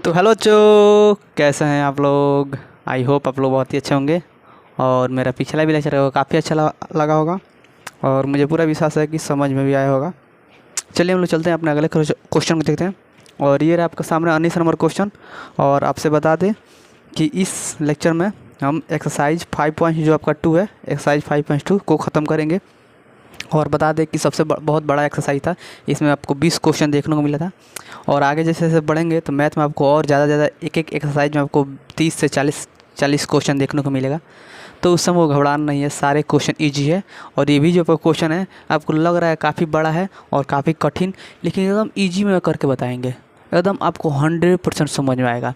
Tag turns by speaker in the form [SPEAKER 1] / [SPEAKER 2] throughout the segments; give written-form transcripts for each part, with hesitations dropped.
[SPEAKER 1] तो हेलो बच्चों, कैसे हैं आप लोग। आई होप आप लोग बहुत ही अच्छे होंगे और मेरा पिछला भी लेक्चर काफ़ी अच्छा लगा होगा और मुझे पूरा विश्वास है कि समझ में भी आया होगा। चलिए हम लोग चलते हैं अपने अगले क्वेश्चन को देखते हैं। और ये रहा आपके सामने 19 नंबर क्वेश्चन। और आपसे बता दें कि इस लेक्चर में हम एक्सरसाइज 5 जो आपका 2 है, एक्सरसाइज 5.2 को ख़त्म करेंगे। और बता दें कि सबसे बहुत बड़ा एक्सरसाइज था, इसमें आपको 20 क्वेश्चन देखने को मिला था। और आगे जैसे जैसे बढ़ेंगे तो मैथ में आपको और ज़्यादा एक एक एक्सरसाइज में आपको 30 से 40 क्वेश्चन देखने को मिलेगा। तो उस समय घबराना नहीं है, सारे क्वेश्चन ईजी है। और ये भी जो क्वेश्चन है आपको लग रहा है काफ़ी बड़ा है और काफ़ी कठिन, लेकिन एकदम ईजी में करके बताएंगे, एकदम आपको 100% समझ में आएगा।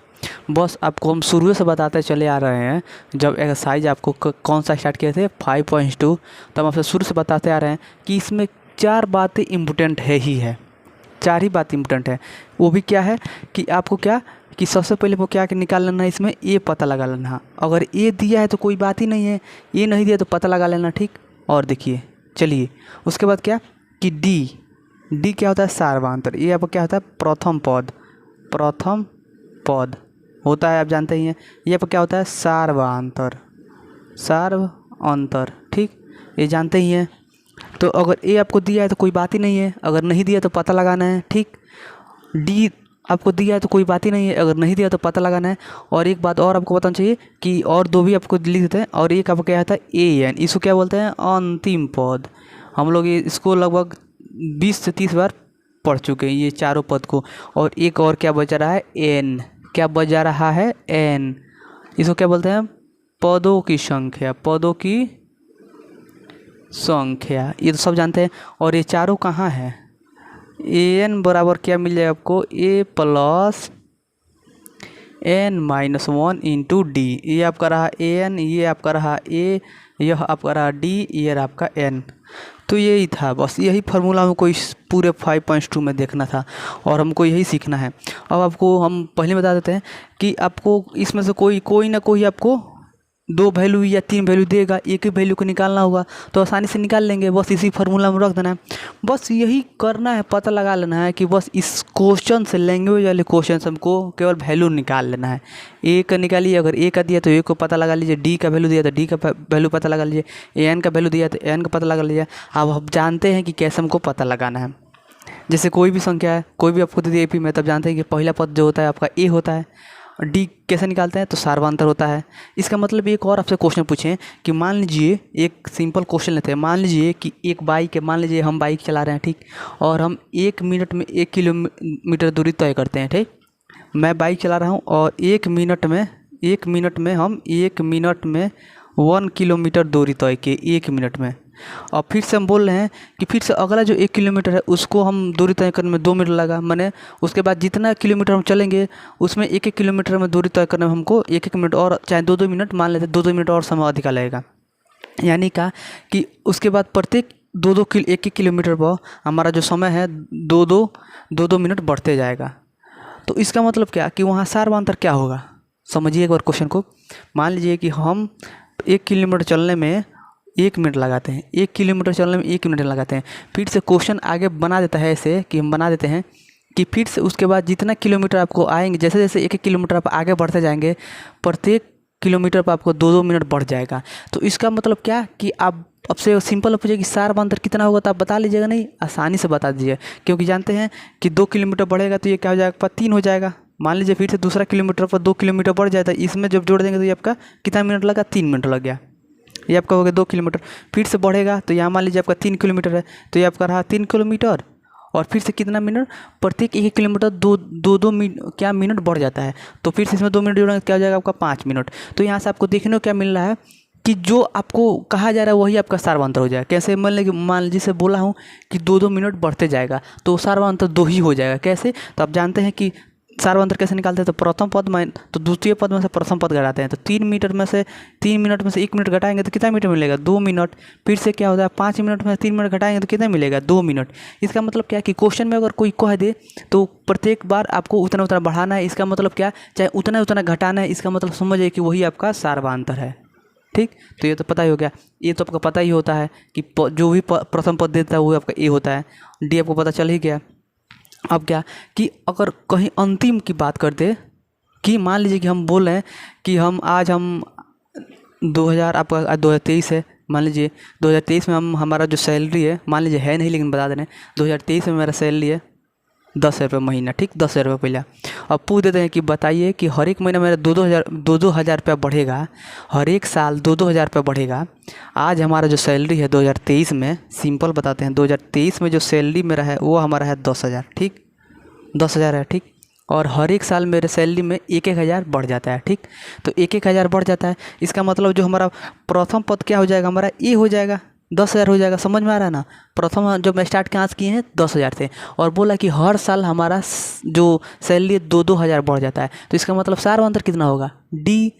[SPEAKER 1] बस आपको हम शुरू से बताते चले आ रहे हैं। जब एक्सरसाइज आपको कौन सा स्टार्ट किए थे 5.2, तब आपसे शुरू से बताते आ रहे हैं कि इसमें 4 बातें इम्पोर्टेंट है ही है, 4 ही बात इम्पोर्टेंट है। वो भी क्या है कि आपको क्या कि सबसे पहले वो क्या निकाल लेना है, इसमें ए पता लगा लेना। अगर ए दिया है तो कोई बात ही नहीं है, ए नहीं दिया तो पता लगा लेना, ठीक। और देखिए चलिए उसके बाद क्या कि डी क्या होता है, सार्वधातुक। ये आपको क्या होता है, प्रथम पद होता है, आप जानते ही हैं। ये आपको क्या होता है, सार्वअंतर, ठीक, ये जानते ही हैं। तो अगर ए आपको दिया है तो कोई बात ही नहीं है, अगर नहीं दिया तो पता लगाना है, ठीक। डी आपको दिया है तो कोई बात ही नहीं है, अगर नहीं दिया तो पता लगाना है। और एक बात और आपको बताना चाहिए कि और दो भी आपको लिख देते हैं। और एक आपको क्या होता है, ए एन, इसको क्या बोलते हैं, अंतिम पद। हम लोग ये इसको लगभग 20 से 30 बार पढ़ चुके हैं ये चारों पद को। और एक और क्या बचा रहा है, एन, क्या बचा रहा है, एन। इसको क्या बोलते हैं, पदों की संख्या, ये तो सब जानते हैं। और ये चारों कहाँ है, ए एन बराबर क्या मिल जाएगा आपको, A plus N minus 1 into D. ये आपका रहा ए एन, ये आपका रहा ए, यह आपका रहा डी, ये आपका एन। तो यही था, बस यही फार्मूला हमको इस पूरे 5.2 में देखना था और हमको यही सीखना है। अब आपको हम पहले बता देते हैं कि आपको इसमें से कोई ना कोई आपको 2 वैल्यू या 3 वैल्यू देगा, एक ही वैल्यू को निकालना होगा तो आसानी से निकाल लेंगे। बस इसी फार्मूला में रख देना है, बस यही करना है, पता लगा लेना है कि बस इस क्वेश्चन से, लैंग्वेज वाले क्वेश्चन से हमको केवल वैल्यू निकाल लेना है। ए का निकालिए, अगर ए का दिया तो ए को पता लगा लीजिए, डी का वैल्यू दिया तो डी का वैल्यू पता लगा लीजिए, ए एन का वैल्यू दिया तो एन का पता लगा लीजिए। अब हम जानते हैं कि कैसे हमको पता लगाना है। जैसे कोई भी संख्या है, कोई भी आपको दे दी एपी में, तब जानते हैं कि पहला पद जो होता है आपका ए होता है। डी कैसे निकालते हैं, तो सार्वधातुक होता है। इसका मतलब एक और आपसे क्वेश्चन पूछें कि मान लीजिए, एक सिंपल क्वेश्चन लेते हैं, मान लीजिए कि एक बाइक है, मान लीजिए हम बाइक चला रहे हैं, ठीक, और हम 1 मिनट में 1 किलोमीटर दूरी तय करते हैं, ठीक। मैं बाइक चला रहा हूँ और 1 मिनट में हम 1 मिनट में 1 किलोमीटर दूरी तय किए, 1 मिनट में। और फिर से हम बोल रहे हैं कि फिर से अगला जो 1 किलोमीटर है उसको हम दूरी तय करने में 2 मिनट लगा, मैंने उसके बाद जितना किलोमीटर हम चलेंगे उसमें 1 किलोमीटर में दूरी तय करने में हमको 1 मिनट और, चाहे 2 मिनट मान लेते, 2 मिनट और समय अधिक लगेगा। यानी कहा कि उसके बाद प्रत्येक 1 किलोमीटर पर हमारा जो समय है 2 मिनट बढ़ते जाएगा। तो इसका मतलब क्या कि वहाँ सार्वधातुक क्या होगा, समझिए एक बार क्वेश्चन को। मान लीजिए कि हम 1 किलोमीटर चलने में 1 मिनट लगाते हैं, 1 किलोमीटर चलने में 1 मिनट लगाते हैं। फिर से क्वेश्चन आगे बना देता है ऐसे कि हम बना देते हैं कि फिर से उसके बाद जितना किलोमीटर आपको आएंगे, जैसे जैसे 1 किलोमीटर आप आगे बढ़ते जाएंगे, प्रत्येक किलोमीटर पर आपको 2 मिनट बढ़ जाएगा। तो इसका मतलब क्या कि आप अब से सिंपल पूछिए कि सार्वधातुक कितना होगा तो आप बता लीजिएगा, नहीं आसानी से बता दीजिए, क्योंकि जानते हैं कि 2 किलोमीटर बढ़ेगा तो ये क्या हो जाएगा, 3 हो जाएगा। मान लीजिए फिर से दूसरा किलोमीटर पर 2 किलोमीटर बढ़ जाता है, इसमें जब जोड़ देंगे तो ये आपका कितना मिनट लगा, 3 मिनट लग गया। ये आपका हो गया 2 किलोमीटर। फिर से बढ़ेगा तो यहाँ मान लीजिए आपका 3 किलोमीटर है, तो ये आपका रहा 3 किलोमीटर। और फिर से कितना मिनट, प्रत्येक 1 किलोमीटर दो क्या मिनट बढ़ जाता है। तो फिर से इसमें 2 मिनट जोड़ेंगे क्या हो जाएगा आपका 5 मिनट। तो यहाँ से आपको देखने को क्या मिल रहा है कि जो आपको कहा जा रहा है वही आपका सार्वधातुक हो जाएगा। कैसे, मान लीजिए से बोला हूँ कि 2 मिनट बढ़ते जाएगा तो सार्वधातुक 2 ही हो जाएगा। कैसे, तो आप जानते हैं कि सार्वधातुक कैसे निकालते हैं, तो प्रथम पद में तो द्वितीय पद में से प्रथम पद घटाते हैं। तो 3 मिनट में से 1 मिनट घटाएंगे तो कितना मिनट मिलेगा, 2 मिनट। फिर से क्या होता है, 5 मिनट में से 3 मिनट घटाएंगे तो कितना मिलेगा, 2 मिनट। इसका मतलब क्या कि क्वेश्चन में अगर कोई कह दे तो प्रत्येक बार आपको उतना उतना बढ़ाना है, इसका मतलब क्या, चाहे उतना उतना घटाना है, इसका मतलब समझिए कि वही आपका सार्वधातुक है, ठीक। तो ये तो पता ही हो गया, ये तो आपको पता ही होता है कि जो भी प्रथम पद देता है वो आपका ए होता है। डी आपको पता चल ही गया। अब क्या कि अगर कहीं अंतिम की बात कर दे कि मान लीजिए कि हम बोल रहे हैं कि हम 2000 आपका आज 2023 है, मान लीजिए 2023 में हमारा जो सैलरी है, मान लीजिए है नहीं लेकिन बता दे रहे हैं, 2023 में मेरा सैलरी है 10,000 रुपये महीना, ठीक, 10,000 रुपये पहले। अब पूछ देते हैं कि बताइए कि हर एक महीना मेरा 2-2 हज़ार रुपया बढ़ेगा, हर एक साल 2-2 हज़ार रुपया बढ़ेगा। आज हमारा जो सैलरी है 2023 में, सिंपल बताते हैं, 2023 में जो सैलरी मेरा है वो हमारा है 10,000, ठीक, 10,000 है, ठीक। और हर एक साल मेरे सैलरी में 1-1 हज़ार बढ़ जाता है, ठीक। तो 1-1 हज़ार बढ़ जाता है, इसका मतलब जो हमारा प्रथम पद क्या हो जाएगा, हमारा ए हो जाएगा, 10,000 हो जाएगा। समझ में आ रहा है ना। प्रथम जब मैं स्टार्ट कहाँ से किए हैं 10,000 से, और बोला कि हर साल हमारा जो सैलरी 2-2 हज़ार बढ़ जाता है, तो इसका मतलब सारा अंतर कितना होगा, डी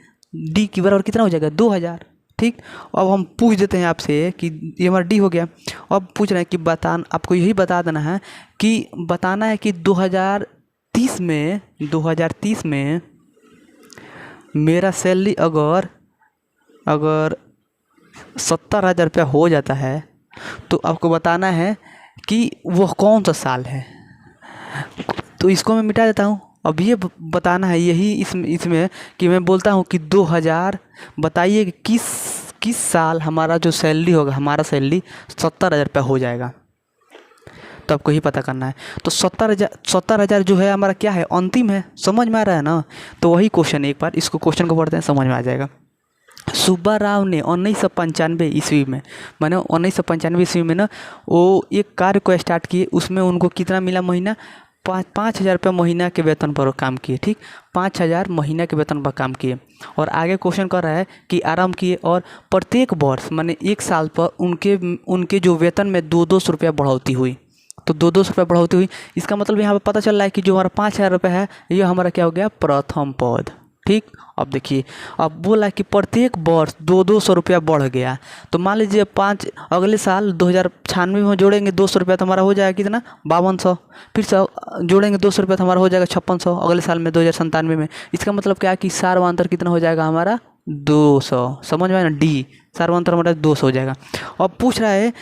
[SPEAKER 1] की बराबर कितना हो जाएगा, 2,000, ठीक। अब हम पूछ देते हैं आपसे कि ये हमारा डी हो गया। अब पूछ रहे हैं कि आपको यही बता देना है कि बताना है कि 2030 में मेरा सैलरी अगर 70,000 रुपया हो जाता है, तो आपको बताना है कि वो कौन सा साल है। तो इसको मैं मिटा देता हूँ। अब ये बताना है यही इसमें कि मैं बोलता हूँ कि 2000, बताइए कि किस साल हमारा जो सैलरी होगा, हमारा सैलरी 70,000 रुपया हो जाएगा। तो आपको ही पता करना है। तो 70,000 जो है हमारा क्या है, अंतिम है। समझ में आ रहा है ना। तो वही क्वेश्चन, एक बार इसको क्वेश्चन को पढ़ते हैं, समझ में आ जाएगा। सुब्बा राव ने 1995 ईस्वी में, मैंने 1995 ईस्वी में ना वो एक कार्य को स्टार्ट किए। उसमें उनको कितना मिला महीना, 5,000 रुपये महीना के वेतन पर काम किए, ठीक, 5,000 महीना के वेतन पर काम किए। और आगे क्वेश्चन कर रहा है कि आराम किए और प्रत्येक वर्ष माने एक साल पर उनके जो वेतन में 200 रुपया बढ़ोतरी हुई। तो 200 रुपये बढ़ोतरी हुई, इसका मतलब यहाँ पर पता चल रहा है कि जो हमारा 5,000 रुपये है ये हमारा क्या हो गया, प्रथम पद, ठीक। अब देखिए, अब बोला कि प्रत्येक वर्ष 200 रुपया बढ़ गया। तो मान लीजिए अगले साल 2096 में जोड़ेंगे 200 रुपया, तो हमारा हो जाएगा कितना, 5200। फिर से जोड़ेंगे 200 रुपया, तो हमारा हो जाएगा 5600 अगले साल में, 2097 में। इसका मतलब क्या है कि सार्वंतर कितना हो जाएगा हमारा, 200। समझ में आया ना, डी सार्वंतर हमारा 200 हो जाएगा। अब पूछ रहा है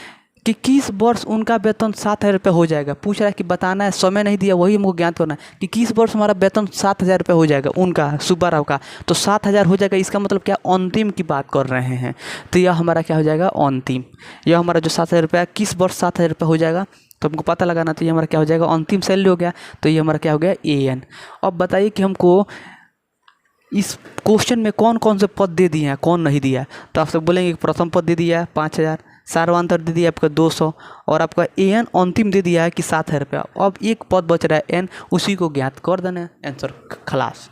[SPEAKER 1] कि किस वर्ष उनका वेतन 7,000 रुपये हो जाएगा। पूछ रहा है कि बताना है, समय नहीं दिया, वही हमको ज्ञात करना है कि किस वर्ष हमारा वेतन 7,000 रुपये हो जाएगा उनका, सुब्बा राव का। तो 7,000 हो जाएगा, इसका मतलब क्या, अंतिम की बात कर रहे हैं। तो यह हमारा क्या हो जाएगा, अंतिम। यह हमारा जो 7,000 रुपये किस वर्ष 7,000 रुपये हो जाएगा, तो हमको पता लगाना। तो ये हमारा क्या हो जाएगा, अंतिम सैलरी हो गया। तो ये हमारा क्या हो गया, AN। अब बताइए कि हमको इस क्वेश्चन में कौन कौन से पद दे दिए हैं, कौन नहीं दिया है। तो आप सब बोलेंगे कि प्रथम पद दे दिया है 5,000, सार्वंतर दे दिया आपका 200, और आपका AN अंतिम दे दिया है कि 7,000 रुपया। अब एक पद बच रहा है N, उसी को ज्ञात कर देना है, आंसर खलास।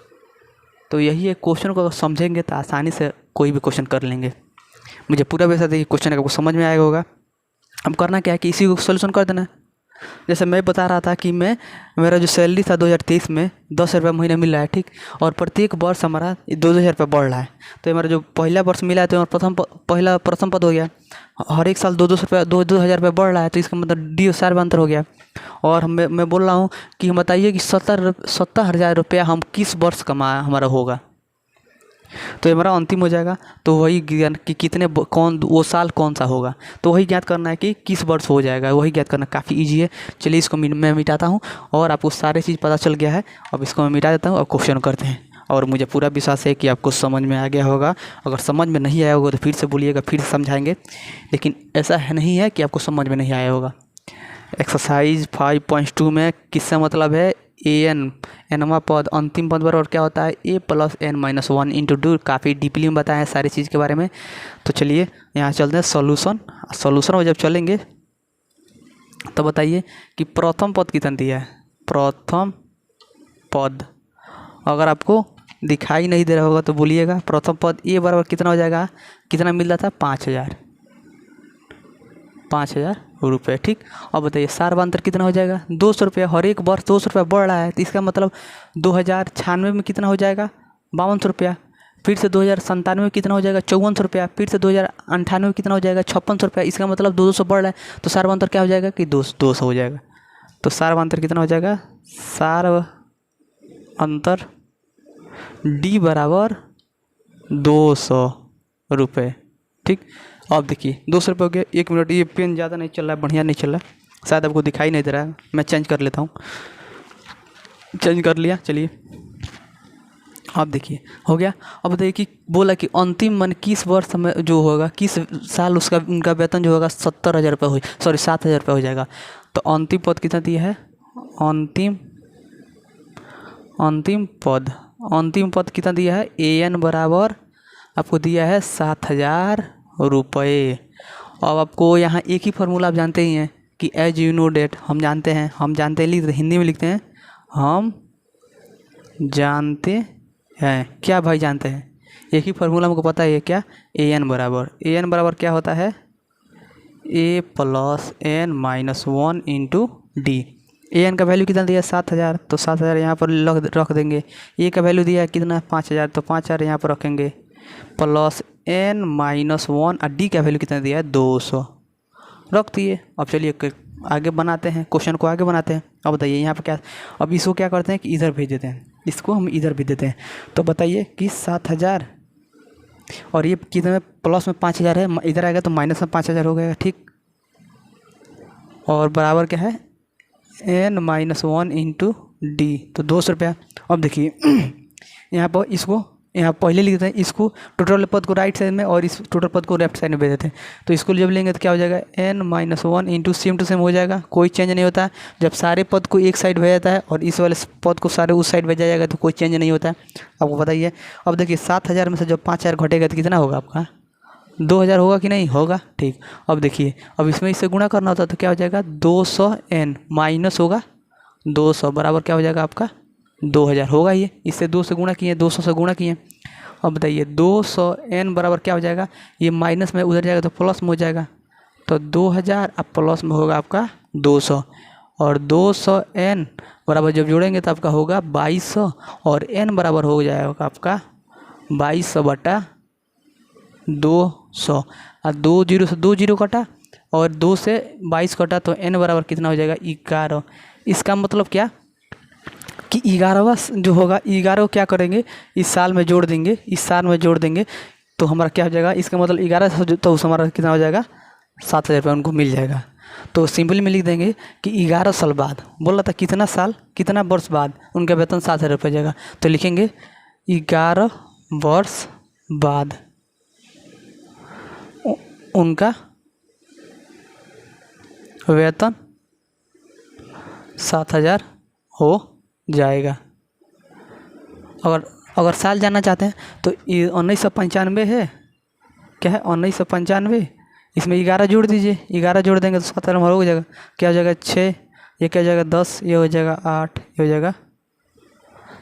[SPEAKER 1] तो यही है, क्वेश्चन को समझेंगे तो आसानी से कोई भी क्वेश्चन कर लेंगे। मुझे पूरा वैसा देखिए क्वेश्चन आपको समझ में आएगा होगा। अब करना क्या है कि इसी को सोल्यूशन कर देना है। जैसे मैं बता रहा था कि मेरा जो सैलरी था 2023 में 10,000 रुपये महीना मिल रहा है, ठीक। और प्रत्येक वर्ष हमारा 2,000 रुपये बढ़ रहा है। तो हमारा जो पहला वर्ष मिला है तो हमारा प्रथम पद हो गया। हर एक साल 200 रुपये 2,000 रुपये बढ़ रहा है, तो इसका मतलब डी सार्वंतर हो गया। और मैं बोल रहा हूँ कि हम बताइए कि 70,000 रुपया हम किस वर्ष कमाया हमारा होगा। तो हमारा अंतिम हो जाएगा। तो वही ज्ञान कि कितने वो साल कौन सा होगा, तो वही ज्ञात करना है कि किस वर्ष हो जाएगा, वही ज्ञात करना काफ़ी इजी है। चलिए इसको मैं मिटाता हूँ और आपको सारे चीज़ पता चल गया है। अब इसको मैं मिटा देता हूँ और क्वेश्चन करते हैं। और मुझे पूरा विश्वास है कि आपको समझ में आ गया होगा। अगर समझ में नहीं आया होगा तो फिर से बोलिएगा, फिर से समझाएंगे। लेकिन ऐसा नहीं है कि आपको समझ में नहीं आया होगा। एक्सरसाइज 5.2 में किससे मतलब है, AN एनवा पद अंतिम पद पर, और क्या होता है A + N-1 इंटू 2। काफ़ी डीपली में बताया है सारी चीज़ के बारे में। तो चलिए यहाँ चलते हैं सॉल्यूशन में जब चलेंगे तो बताइए कि प्रथम पद कितना दिया है। प्रथम पद अगर आपको दिखाई नहीं दे रहा होगा तो बोलिएगा। प्रथम पद A बराबर कितना हो जाएगा, कितना मिल रहा था, 5,000 रुपये, ठीक। अब बताइए सार्वंतर कितना हो जाएगा, 200 रुपये। हर एक वर्ष 200 रुपया बढ़ रहा है, तो इसका मतलब 2096 में कितना हो जाएगा, 5200 रुपया। फिर से 2097 में कितना हो जाएगा, 5400 रुपया। फिर से 2098 में कितना हो जाएगा, 5600 रुपया। इसका मतलब 200 बढ़ रहा है, तो सार्वंतर क्या हो जाएगा कि 200 हो जाएगा। तो सार्वंतर कितना हो जाएगा, सार्वंतर D बराबर 200 रुपये, ठीक। अब देखिए 200 रुपये हो गया। 1 मिनट, ये पेन ज़्यादा नहीं चल रहा है, बढ़िया नहीं चल रहा है, शायद आपको दिखाई नहीं दे रहा है। मैं चेंज कर लेता हूँ, चेंज कर लिया। चलिए अब देखिए हो गया। अब बताइए कि बोला कि अंतिम मन किस वर्ष में जो होगा, किस साल उसका उनका वेतन जो होगा 70,000 रुपये हो, सॉरी 7,000 रुपये हो जाएगा। तो अंतिम पद कितना दिया है, अंतिम अंतिम पद कितना दिया है, AN बराबर आपको दिया है 7,000 रुपये। अब आपको यहाँ एक ही फार्मूला आप जानते ही हैं कि एज यू नो डेट, हम जानते हैं लिखते हिंदी में लिखते हैं, हम जानते हैं। क्या भाई जानते हैं, एक ही फार्मूला हमको पता है क्या, AN बराबर क्या होता है, A + N-1 × D। AN का वैल्यू कितना दिया है 7,000, तो 7,000 यहाँ पर रख देंगे। A का वैल्यू दिया है कितना 5,000, तो 5,000 यहाँ पर रखेंगे, + N-1 और D का वैल्यू कितना दिया है 200 रख दिए। अब चलिए आगे बनाते हैं, क्वेश्चन को आगे बनाते हैं। अब बताइए यहाँ पर क्या, अब इसको क्या करते हैं कि इधर भेज देते हैं, इसको हम इधर भेज देते हैं। तो बताइए कि 7,000 और ये कितने प्लस में 5,000 है, इधर आएगा तो माइनस में 5,000 हो गया, ठीक। और बराबर क्या है N-1 × D, तो 200 रुपया। अब देखिए यहाँ पर इसको यहाँ पहले लिख देते हैं, इसको टोटल पद को राइट साइड में और इस टोटल पद को लेफ्ट साइड में भेज देते हैं। तो इसको जब लेंगे तो क्या हो जाएगा, N-1 × सेम टू सेम हो जाएगा, कोई चेंज नहीं होता। जब सारे पद को एक साइड भेजा जाता है और इस वाले पद को सारे उस साइड भेजा जाएगा तो कोई चेंज नहीं होता है, आपको बताइए। अब देखिए 7,000 में से जब 5,000 घटेगा तो कितना होगा आपका, 2,000 होगा कि नहीं होगा, ठीक। अब देखिए अब इसमें इससे गुणा करना होता है तो क्या हो जाएगा, 200N माइनस होगा 200 बराबर क्या हो जाएगा आपका 2,000 होगा। ये इससे 2 से गुणा किए, 200 से गुणा किए। अब बताइए 200N बराबर क्या हो जाएगा, ये माइनस में उधर जाएगा तो प्लस में हो जाएगा, तो 2,000 अब प्लस में होगा आपका 200, और 200N बराबर जब जोड़ेंगे तो आपका होगा 2,200, और N बराबर हो जाएगा आपका 2,200/200। और 2 0 से 2 0 कटा और 2 से 22 कटा, तो N बराबर कितना हो जाएगा 11। इसका मतलब क्या कि 11वां जो होगा 11 क्या करेंगे, इस साल में जोड़ देंगे, इस साल में जोड़ देंगे तो हमारा क्या हो जाएगा, इसका मतलब 11 तो हमारा कितना हो जाएगा 7,000 रुपये उनको मिल जाएगा। तो सिंपली में लिख देंगे कि 11 साल बाद, बोल रहा था कितना साल कितना वर्ष बाद उनका वेतन 7,000 रुपये जाएगा, तो लिखेंगे 11 वर्ष बाद उनका वेतन 7,000 हो जाएगा। अगर साल जानना चाहते हैं तो 1995 है, क्या है 1995, इसमें 11 जोड़ दीजिए, 11 जोड़ देंगे तो 7,000 हो जाएगा, क्या हो जाएगा 6, ये क्या हो जाएगा 10, ये हो जाएगा 8, ये हो जाएगा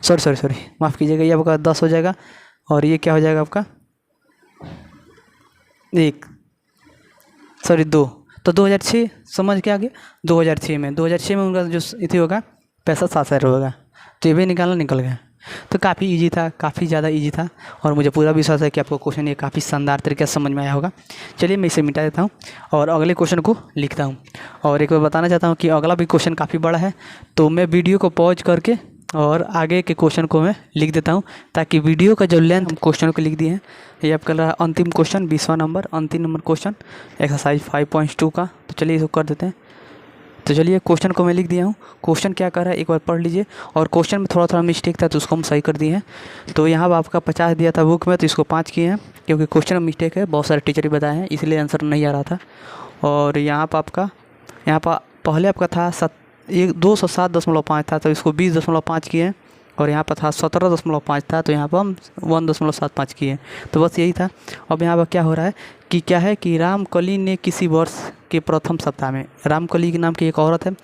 [SPEAKER 1] सॉरी माफ़ कीजिएगा, ये आपका 10 हो जाएगा, और ये क्या हो जाएगा आपका 1 सॉरी 2, तो 2006 समझ के आ गया। 2006 में उनका जो इति होगा पैसा 7,000 होगा, तो ये भी निकल गया। तो काफ़ी इजी था, काफ़ी ज़्यादा इजी था, और मुझे पूरा विश्वास है कि आपको क्वेश्चन ये काफ़ी शानदार तरीके से समझ में आया होगा। चलिए मैं इसे मिटा देता हूँ और अगले क्वेश्चन को लिखता हूँ। और एक बार बताना चाहता हूँ कि अगला भी क्वेश्चन काफ़ी बड़ा है, तो मैं वीडियो को पॉज करके और आगे के क्वेश्चन को मैं लिख देता हूँ, ताकि वीडियो का जो लेंथ क्वेश्चन को लिख दिए हैं, ये आपका रहा अंतिम क्वेश्चन 20वां नंबर, अंतिम नंबर क्वेश्चन एक्सरसाइज 5.2 का। तो चलिए इसको कर देते हैं। तो चलिए क्वेश्चन को मैं लिख दिया हूँ, क्वेश्चन क्या कर रहा है एक बार पढ़ लीजिए। और क्वेश्चन में थोड़ा मिस्टेक था तो उसको हम सही कर दिए हैं। तो यहाँ पर आपका 50 दिया था बुक में, तो इसको 5 किए हैं, क्योंकि क्वेश्चन में मिस्टेक है, बहुत सारे टीचर ही बताए हैं, इसलिए आंसर नहीं आ रहा था। और यहाँ पर पहले आपका था 207.5 था, तो इसको 20.5 किए। और यहाँ पर था 17.5 था, तो यहाँ पर हम 1.75 किए। तो बस यही था। अब यहाँ पर क्या हो रहा है कि रामकली ने किसी वर्ष के प्रथम सप्ताह में, रामकली के नाम की एक औरत है,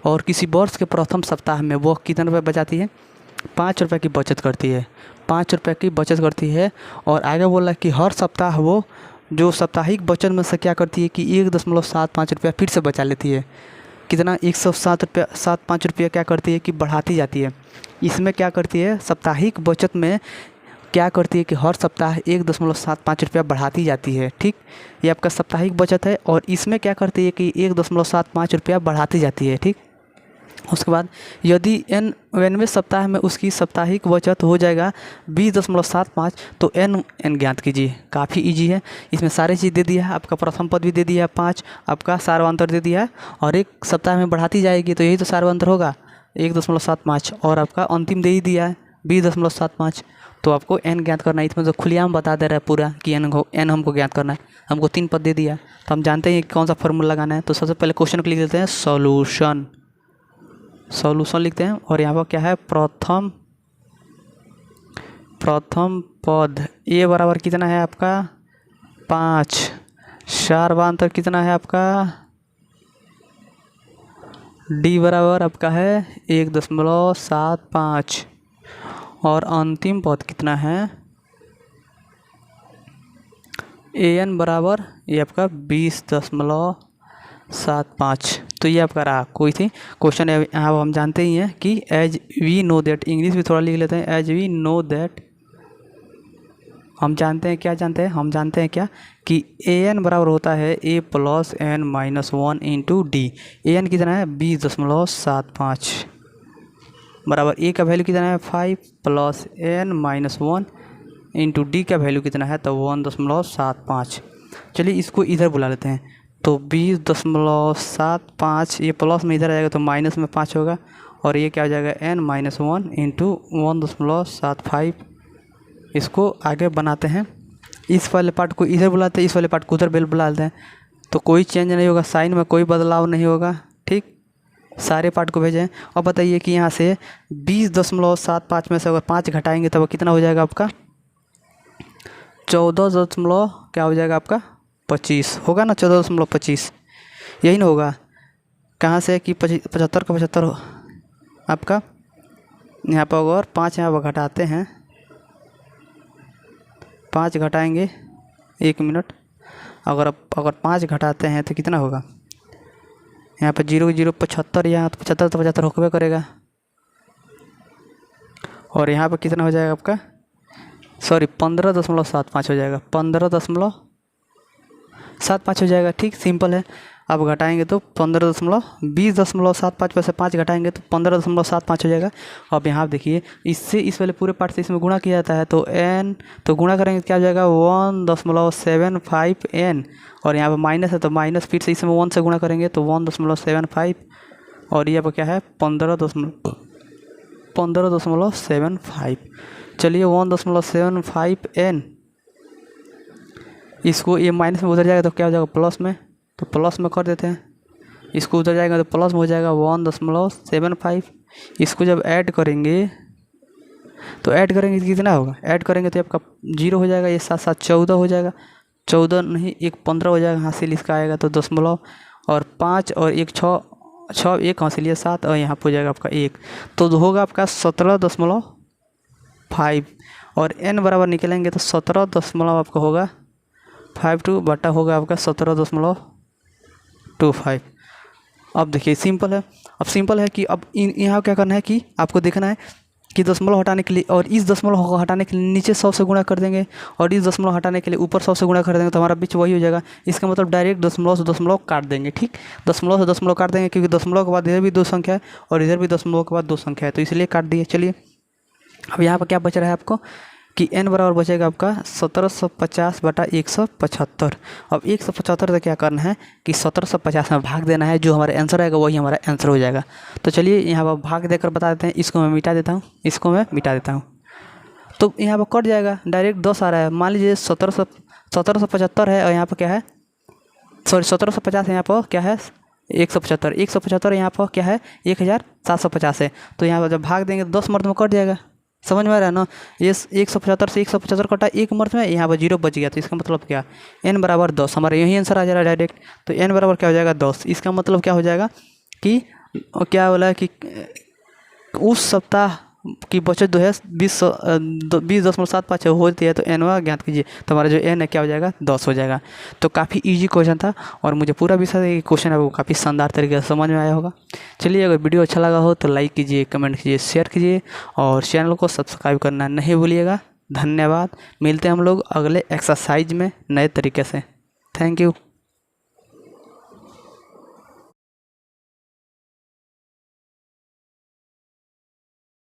[SPEAKER 1] और किसी वर्ष के प्रथम सप्ताह में वो कितने रुपये बचाती है, 5 रुपये की बचत करती है, 5 रुपये की बचत करती है। और आगे बोला कि हर सप्ताह वो जो साप्ताहिक बचत में से क्या करती है कि 1.75 रुपया फिर से बचा लेती है। कितना 107.75 रुपया क्या करती है कि बढ़ाती जाती है। इसमें क्या करती है, साप्ताहिक बचत में क्या करती है कि हर सप्ताह 1.75 रुपया बढ़ाती जाती है, ठीक। ये आपका साप्ताहिक बचत है, और इसमें क्या करती है कि 1.75 रुपया बढ़ाती जाती है, ठीक। उसके बाद यदि 90वें सप्ताह में उसकी साप्ताहिक बचत हो जाएगा 20.75, तो एन ज्ञात कीजिए। काफ़ी इजी है, इसमें सारी चीज़ दे दिया है, आपका प्रथम पद भी दे दिया है 5, आपका सार्वंतर दे दिया है, और एक सप्ताह में बढ़ाती जाएगी तो यही तो सार्वंतर होगा 1.75, और आपका अंतिम दे ही दिया है, 20.75। तो आपको n ज्ञात करना है, इसमें तो खुलेआम बता दे रहा है पूरा कि n हमको ज्ञात करना है। हमको 3 पद दे दिया, तो हम जानते हैं कि कौन सा फार्मूला लगाना है। तो सबसे पहले क्वेश्चन को लिख देते हैं सॉल्यूशन लिखते हैं। और यहाँ पर क्या है, प्रथम पद a बराबर कितना है आपका 5, क्षारवांतर कितना है आपका d बराबर आपका है 1.75, और अंतिम पद कितना है an बराबर ये आपका 20.75। तो ये आपका रहा कोई थी क्वेश्चन। यहाँ हम जानते ही हैं कि as we know that, English भी थोड़ा लिख लेते हैं, एज वी नो दैट, हम जानते हैं क्या कि an बराबर होता है a plus n minus 1 into D. an कितना है 20.75 बराबर a का वैल्यू कितना है 5 plus n minus 1 into D का वैल्यू कितना है तो 1.75। चलिए इसको इधर बुला लेते हैं। तो 20.75 ये प्लस में इधर आएगा तो माइनस में 5 होगा, और ये क्या हो जाएगा n माइनस 1 इंटू 1.75। इसको आगे बनाते हैं, इस वाले पार्ट को इधर बुलाते हैं, इस वाले पार्ट को उधर बुला लेते हैं। तो कोई चेंज नहीं होगा, साइन में कोई बदलाव नहीं होगा। ठीक, सारे पार्ट को भेजें। और बताइए कि यहाँ से 20.75 में से अगर 5 घटाएंगे तब कितना हो जाएगा आपका 14. क्या हो जाएगा आपका 25 होगा ना, 14.25 यही ना होगा। कहाँ से कि 75 का 75 आपका यहाँ पर अगर 5 यहाँ पर घटाते हैं, 5 घटाएंगे 1 मिनट, अगर 5 घटाते हैं तो कितना होगा यहाँ पर 0 0 75, यहाँ तो 75 तो 75 होकर करेगा। और यहाँ पर कितना हो जाएगा आपका 15.75 हो जाएगा, 15.75 हो जाएगा। ठीक, सिंपल है। अब घटाएंगे तो 20.75 में से 5 घटाएंगे तो 15.75 हो जाएगा। अब यहाँ आप देखिए, इससे इस वाले पूरे पार्ट से इसमें गुणा किया जाता है, तो n तो गुणा करेंगे क्या हो जाएगा 1.75 n, और यहाँ पर माइनस है तो माइनस फिर से इसमें 1 से गुणा करेंगे तो 1.75, और ये पर क्या है 15.75। चलिए 1.75 n, इसको ये माइनस में उधर जाएगा तो क्या हो जाएगा प्लस में, तो प्लस में कर देते हैं। इसको उधर जाएगा तो प्लस में हो जाएगा 1.75। इसको जब ऐड करेंगे तो कितना होगा, ऐड करेंगे तो आपका 0 हो जाएगा, ये 7 7 14 हो जाएगा, 14 नहीं 1 15 हो जाएगा, हासिल इसका आएगा तो दशमलव, और 5 और 1 6 6 1 हासिल ये 7, और यहाँ पर हो जाएगा आपका 1, तो होगा आपका 17.5। और n बराबर निकलेंगे तो 17 आपका होगा 52 बटा होगा आपका 17.25। अब देखिए सिंपल है। अब सिंपल है कि अब यहाँ क्या करना है कि आपको देखना है कि दशमलव हटाने के लिए, और इस दशमलव हटाने के लिए नीचे 100 से गुणा कर देंगे, और इस दशमलव हटाने के लिए ऊपर 100 से गुणा कर देंगे, तो हमारा बीच वही हो जाएगा। इसका मतलब डायरेक्ट दशमलव से दशमलव काट देंगे। ठीक, दशमलव से दशमलव काट देंगे, क्योंकि दशमलव के बाद इधर भी 2 संख्या है और इधर भी दशमलव के बाद 2 संख्या है, तो इसलिए काट दिए। चलिए अब यहाँ पर क्या बच रहा है आपको कि n बराबर बचेगा आपका 1750 बटा 175। अब 175 से क्या करना है कि 1750 में भाग देना है, जो हमारा आंसर आएगा वही हमारा आंसर हो जाएगा। तो चलिए यहाँ पर भाग देकर बता देते हैं। इसको मैं मिटा देता हूँ, तो यहाँ पर कट जाएगा, डायरेक्ट 10 आ रहा है। मान लीजिए 1775 है, और यहाँ पर क्या है 1750 यहाँ पर क्या है 175 यहाँ पर क्या है 1750 है। तो यहाँ पर जब भाग देंगे तो 10 मर्द में कट जाएगा। समझ में आ रहा है ना, ये 175 से 175 कटा 1 मर्द में, यहाँ पर 0 बच गया। तो इसका मतलब क्या n बराबर 10, हमारा यही आंसर आ जा रहा है डायरेक्ट। तो n बराबर क्या हो जाएगा 10। इसका मतलब क्या हो जाएगा कि क्या बोला कि उस सप्ताह की बचत जो है 20.75 होती है, तो n ज्ञात कीजिए। तो हमारा जो n है क्या हो जाएगा 10 हो जाएगा। तो काफ़ी इजी क्वेश्चन था, और मुझे पूरा विषय क्वेश्चन है वो काफ़ी शानदार तरीके से समझ में आया होगा। चलिए अगर वीडियो अच्छा लगा हो तो लाइक कीजिए, कमेंट कीजिए, शेयर कीजिए, और चैनल को सब्सक्राइब करना नहीं भूलिएगा। धन्यवाद। मिलते हैं हम लोग अगले एक्सरसाइज में नए तरीके से। Thank you.